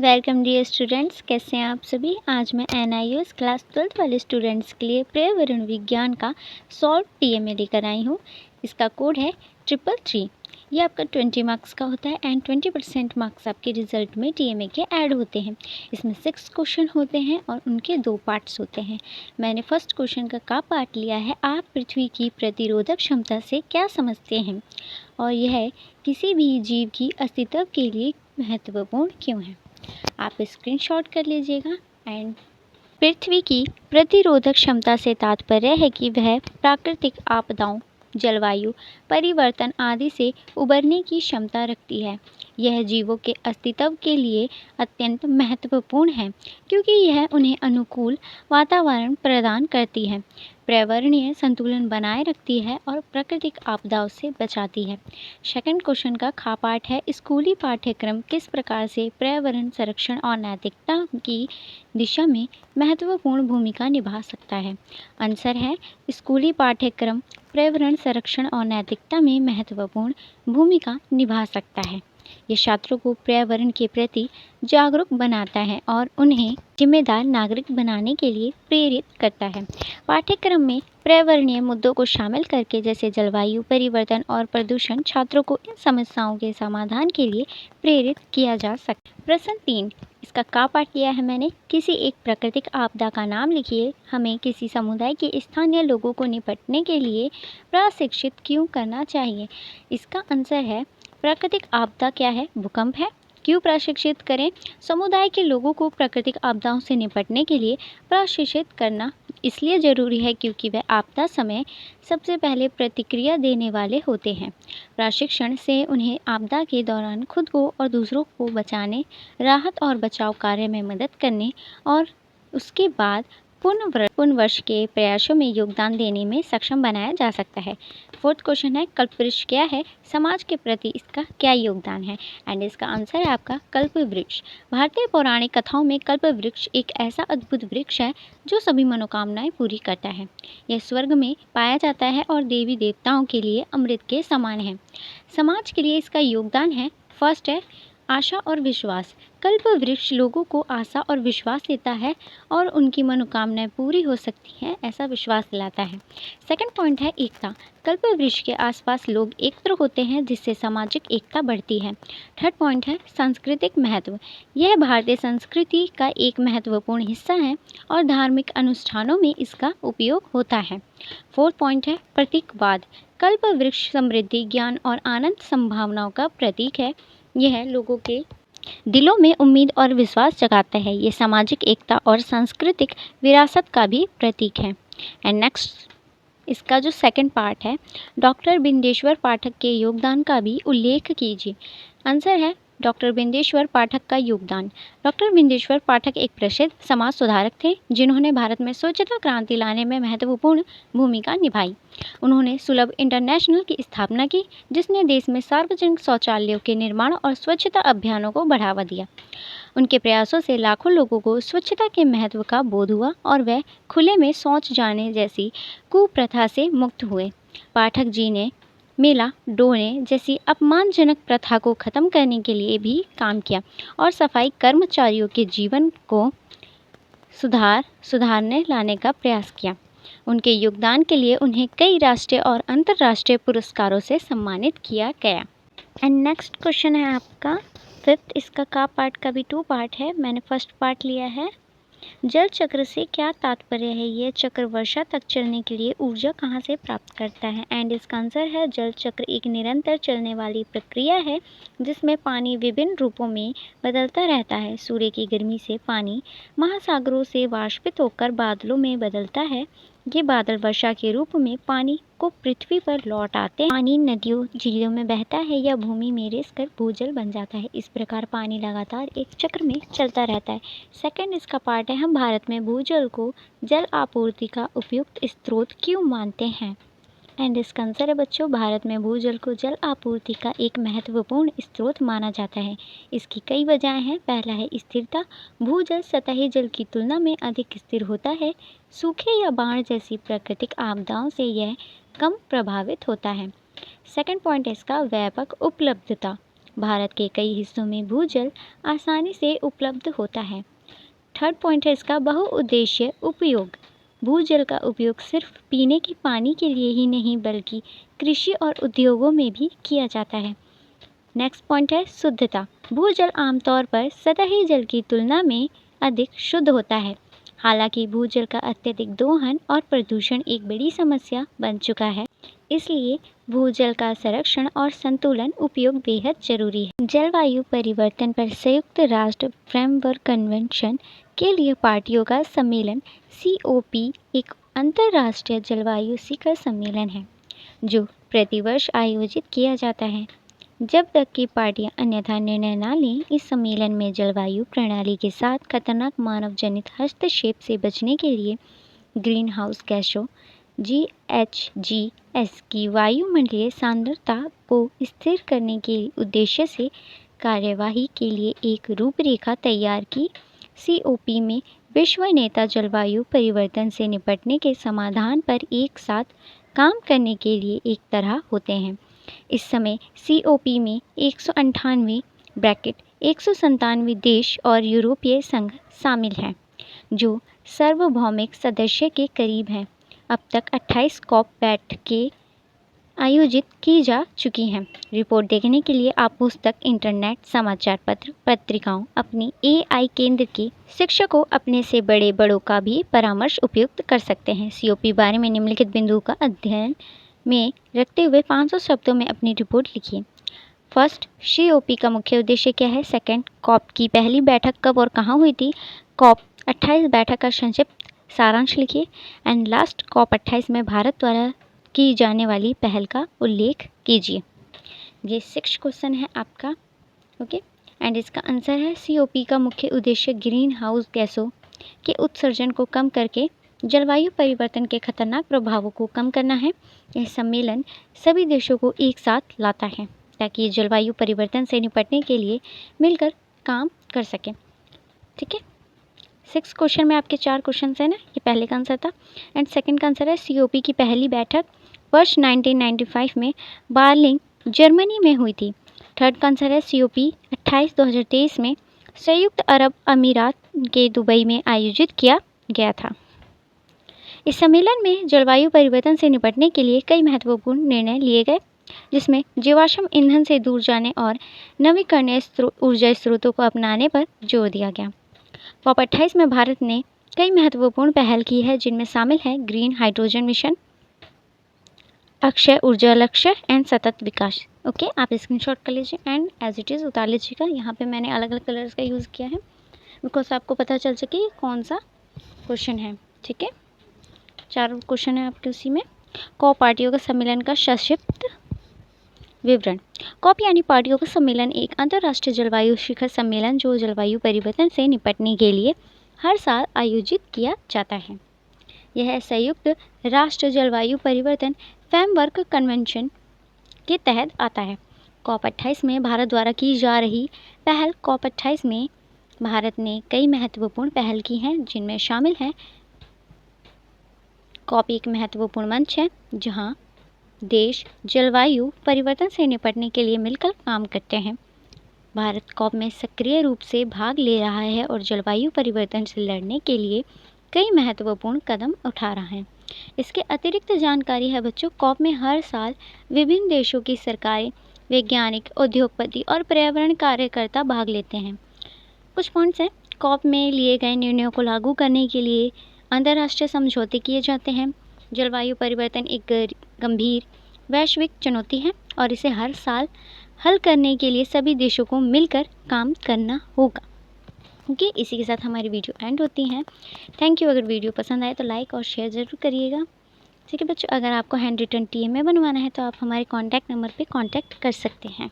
Welcome dear students, कैसे हैं आप सभी। आज मैं एनआईओएस क्लास 12th वाले स्टूडेंट्स के लिए पर्यावरण विज्ञान का सॉल्व टीएमए लेकर आई हूँ। इसका कोड है 333। ये आपका 20 मार्क्स का होता है एंड 20% मार्क्स आपके रिजल्ट में टीएमए के ऐड होते हैं। इसमें 6 क्वेश्चन होते हैं और उनके 2 पार्ट्स होते हैं। मैंने फर्स्ट क्वेश्चन का पार्ट लिया है, आप पृथ्वी की प्रतिरोधक क्षमता से क्या समझते हैं, और यह किसी भी जीव की अस्तित्व के लिए महत्वपूर्ण क्यों है। आप स्क्रीनशॉट कर लीजिएगा। एंड पृथ्वी की प्रतिरोधक क्षमता से तात्पर्य है कि वह प्राकृतिक आपदाओं, जलवायु परिवर्तन आदि से उबरने की क्षमता रखती है। यह जीवों के अस्तित्व के लिए अत्यंत महत्वपूर्ण है क्योंकि यह उन्हें अनुकूल वातावरण प्रदान करती है, पर्यावरणीय संतुलन बनाए रखती है और प्राकृतिक आपदाओं से बचाती है। सेकंड क्वेश्चन का खा पाठ है, स्कूली पाठ्यक्रम किस प्रकार से पर्यावरण संरक्षण और नैतिकता की दिशा में महत्वपूर्ण भूमिका निभा सकता है। आंसर है, स्कूली पाठ्यक्रम पर्यावरण संरक्षण और नैतिकता में महत्वपूर्ण भूमिका निभा सकता है। ये छात्रों को पर्यावरण के प्रति जागरूक बनाता है और उन्हें जिम्मेदार नागरिक बनाने के लिए प्रेरित करता है। पाठ्यक्रम में पर्यावरणीय मुद्दों को शामिल करके जैसे जलवायु परिवर्तन और प्रदूषण छात्रों को इन समस्याओं के समाधान के लिए प्रेरित किया जा सकता है। प्रश्न 3, इसका पाठ लिया है मैंने, किसी एक प्राकृतिक आपदा का नाम लिखिए। हमें किसी समुदाय के स्थानीय लोगों को निपटने के लिए प्रशिक्षित क्यों करना चाहिए। इसका आंसर है, प्राकृतिक आपदा क्या है, भूकंप है। क्यों प्रशिक्षित करें, समुदाय के लोगों को प्राकृतिक आपदाओं से निपटने के लिए प्रशिक्षित करना इसलिए ज़रूरी है क्योंकि वह आपदा समय सबसे पहले प्रतिक्रिया देने वाले होते हैं। प्रशिक्षण से उन्हें आपदा के दौरान खुद को और दूसरों को बचाने, राहत और बचाव कार्य में मदद करने और उसके बाद पुनर्वास के प्रयासों में योगदान देने में सक्षम बनाया जा सकता है। फोर्थ क्वेश्चन है, कल्पवृक्ष क्या है, समाज के प्रति इसका क्या योगदान है। एंड इसका आंसर है आपका कल्पवृक्ष। भारतीय पौराणिक कथाओं में कल्पवृक्ष एक ऐसा अद्भुत वृक्ष है जो सभी मनोकामनाएं पूरी करता है। यह स्वर्ग में पाया जाता है और देवी देवताओं के लिए अमृत के समान है। समाज के लिए इसका योगदान है, फर्स्ट है आशा और विश्वास। कल्पवृक्ष लोगों को आशा और विश्वास देता है और उनकी मनोकामनाएं पूरी हो सकती हैं ऐसा विश्वास दिलाता है। सेकंड पॉइंट है एकता। कल्पवृक्ष के आसपास लोग एकत्र होते हैं जिससे सामाजिक एकता बढ़ती है। थर्ड पॉइंट है सांस्कृतिक महत्व। यह भारतीय संस्कृति का एक महत्वपूर्ण हिस्सा है और धार्मिक अनुष्ठानों में इसका उपयोग होता है। फोर्थ पॉइंट है प्रतीकवाद। कल्पवृक्ष समृद्धि, ज्ञान और आनंद संभावनाओं का प्रतीक है। यह लोगों के दिलों में उम्मीद और विश्वास जगाता है। ये सामाजिक एकता और सांस्कृतिक विरासत का भी प्रतीक है। एंड नेक्स्ट, इसका जो सेकंड पार्ट है, डॉक्टर बिंदेश्वर पाठक के योगदान का भी उल्लेख कीजिए। आंसर है डॉक्टर बिंदेश्वर पाठक का योगदान। डॉक्टर बिंदेश्वर पाठक एक प्रसिद्ध समाज सुधारक थे जिन्होंने भारत में स्वच्छता क्रांति लाने में महत्वपूर्ण भूमिका निभाई। उन्होंने सुलभ इंटरनेशनल की स्थापना की जिसने देश में सार्वजनिक शौचालयों के निर्माण और स्वच्छता अभियानों को बढ़ावा दिया। उनके प्रयासों से लाखों लोगों को स्वच्छता के महत्व का बोध हुआ और वे खुले में शौच जाने जैसी कुप्रथा से मुक्त हुए। पाठक जी ने मेला डोने जैसी अपमानजनक प्रथा को खत्म करने के लिए भी काम किया और सफाई कर्मचारियों के जीवन को सुधारने लाने का प्रयास किया। उनके योगदान के लिए उन्हें कई राष्ट्रीय और अंतर्राष्ट्रीय पुरस्कारों से सम्मानित किया गया। एंड नेक्स्ट क्वेश्चन है आपका फिफ्थ। इसका पार्ट का भी 2 पार्ट है। मैंने फर्स्ट पार्ट लिया है, जल चक्र से क्या तात्पर्य है। यह चक्र वर्षा तक चलने के लिए ऊर्जा कहाँ से प्राप्त करता है। एंड इसका आंसर है, जल चक्र एक निरंतर चलने वाली प्रक्रिया है जिसमें पानी विभिन्न रूपों में बदलता रहता है। सूर्य की गर्मी से पानी महासागरों से वाष्पित होकर बादलों में बदलता है। ये बादल वर्षा के रूप में पानी को पृथ्वी पर लौट आते हैं। पानी नदियों झीलों में बहता है या भूमि में रिसकर भूजल बन जाता है। इस प्रकार पानी लगातार एक चक्र में चलता रहता है। सेकंड इसका पार्ट है, हम भारत में भूजल को जल आपूर्ति का उपयुक्त स्रोत क्यों मानते हैं। एंड इसका आंसर है बच्चों, भारत में भूजल को जल आपूर्ति का एक महत्वपूर्ण स्रोत माना जाता है। इसकी कई वजहें हैं। पहला है स्थिरता। भूजल सतही जल की तुलना में अधिक स्थिर होता है। सूखे या बाढ़ जैसी प्राकृतिक आपदाओं से यह कम प्रभावित होता है। सेकंड पॉइंट है इसका व्यापक उपलब्धता। भारत के कई हिस्सों में भूजल आसानी से उपलब्ध होता है। थर्ड पॉइंट है इसका बहुउद्देशीय उपयोग। भूजल का उपयोग सिर्फ पीने के पानी के लिए ही नहीं बल्कि कृषि और उद्योगों में भी किया जाता है। नेक्स्ट पॉइंट है शुद्धता। भूजल आमतौर पर सतही जल की तुलना में अधिक शुद्ध होता है। हालांकि भूजल का अत्यधिक दोहन और प्रदूषण एक बड़ी समस्या बन चुका है, इसलिए भूजल का संरक्षण और संतुलन उपयोग बेहद जरूरी है। जलवायु परिवर्तन पर संयुक्त राष्ट्र फ्रेमवर्क कन्वेंशन के लिए पार्टियों का सम्मेलन COP एक अंतर्राष्ट्रीय जलवायु शिखर सम्मेलन है जो प्रतिवर्ष आयोजित किया जाता है। जब तक कि पार्टियां अन्यथा निर्णय न लें, इस सम्मेलन में जलवायु प्रणाली के साथ खतरनाक मानव जनित हस्तक्षेप से बचने के लिए ग्रीन हाउस गैसों GHGs की वायुमंडलीय सांद्रता को स्थिर करने के उद्देश्य से कार्यवाही के लिए एक रूपरेखा तैयार की। COP में विश्व नेता जलवायु परिवर्तन से निपटने के समाधान पर एक साथ काम करने के लिए एक तरह होते हैं। इस समय COP में 197 देश और यूरोपीय संघ शामिल हैं, जो सार्वभौमिक सदस्य के करीब हैं। अब तक 28 COP बैठकें आयोजित की जा चुकी हैं। रिपोर्ट देखने के लिए आप पुस्तक, इंटरनेट, समाचार पत्र, पत्रिकाओं, अपनी AI केंद्र के शिक्षकों, अपने से बड़ों का भी परामर्श उपयुक्त कर सकते हैं। COP बारे में निम्नलिखित बिंदुओं का अध्ययन में रखते हुए 500 शब्दों में अपनी रिपोर्ट लिखिए। फर्स्ट, COP का मुख्य उद्देश्य क्या है। सेकंड, COP की पहली बैठक कब और कहाँ हुई थी। COP 28 बैठक का संक्षिप्त सारांश लिखिए। एंड लास्ट, COP 28 में भारत द्वारा की जाने वाली पहल का उल्लेख कीजिए। ये 6 क्वेश्चन है आपका, ओके। एंड इसका आंसर है COP का मुख्य उद्देश्य ग्रीन हाउस गैसों के उत्सर्जन को कम करके जलवायु परिवर्तन के खतरनाक प्रभावों को कम करना है। यह सम्मेलन सभी देशों को एक साथ लाता है ताकि जलवायु परिवर्तन से निपटने के लिए मिलकर काम कर सकें। ठीक है, 6 क्वेश्चन में आपके 4 क्वेश्चन है ना, ये पहले का आंसर था। एंड सेकंड का आंसर है COP की पहली बैठक वर्ष 1995 में बार्लिन, जर्मनी में हुई थी। थर्ड का आंसर है COP 28 2023 में संयुक्त अरब अमीरात के दुबई में आयोजित किया गया था। इस सम्मेलन में जलवायु परिवर्तन से निपटने के लिए कई महत्वपूर्ण निर्णय लिए गए, जिसमें जीवाश्म ईंधन से दूर जाने और नवीकरणीय ऊर्जा स्रोतों को अपनाने पर जोर दिया गया। COP 28 में भारत ने कई महत्वपूर्ण पहल की है, जिनमें शामिल है ग्रीन हाइड्रोजन मिशन, अक्षय ऊर्जा लक्ष्य एंड सतत विकास। ओके, आप स्क्रीनशॉट कर लीजिए एंड एज इट इज़ उतार लीजिएगा। यहाँ पे मैंने अलग अलग कलर्स का यूज़ किया है बिकॉज आपको पता चल सके कि कौन सा क्वेश्चन है। ठीक है, 4 क्वेश्चन है आपके उसी में। COP पार्टियों का सम्मेलन का संक्षिप्त विवरण। COP यानी पार्टियों का सम्मेलन एक अंतर्राष्ट्रीय जलवायु शिखर सम्मेलन जो जलवायु परिवर्तन से निपटने के लिए हर साल आयोजित किया जाता है। यह संयुक्त राष्ट्र जलवायु परिवर्तन फ्रेमवर्क कन्वेंशन के तहत आता है। COP 28 में भारत द्वारा की जा रही पहल। COP 28 में भारत ने कई महत्वपूर्ण पहल की हैं, जिनमें शामिल है COP एक महत्वपूर्ण मंच है जहां देश जलवायु परिवर्तन से निपटने के लिए मिलकर काम करते हैं। भारत COP में सक्रिय रूप से भाग ले रहा है और जलवायु परिवर्तन से लड़ने के लिए कई महत्वपूर्ण कदम उठा रहा है। इसके अतिरिक्त जानकारी है बच्चों, COP में हर साल विभिन्न देशों की सरकारें, वैज्ञानिक, उद्योगपति और पर्यावरण कार्यकर्ता भाग लेते हैं। कुछ पॉइंट्स हैं। COP में लिए गए निर्णयों को लागू करने के लिए अंतर्राष्ट्रीय समझौते किए जाते हैं। जलवायु परिवर्तन एक गंभीर वैश्विक चुनौती है और इसे हर साल हल करने के लिए सभी देशों को मिलकर काम करना होगा। ओके, इसी के साथ हमारी वीडियो एंड होती है। Thank you. अगर वीडियो पसंद आए तो लाइक और शेयर ज़रूर करिएगा। ठीक है बच्चों, अगर आपको हैंड रिटन TMA बनवाना है तो आप हमारे कॉन्टैक्ट नंबर पे कॉन्टैक्ट कर सकते हैं।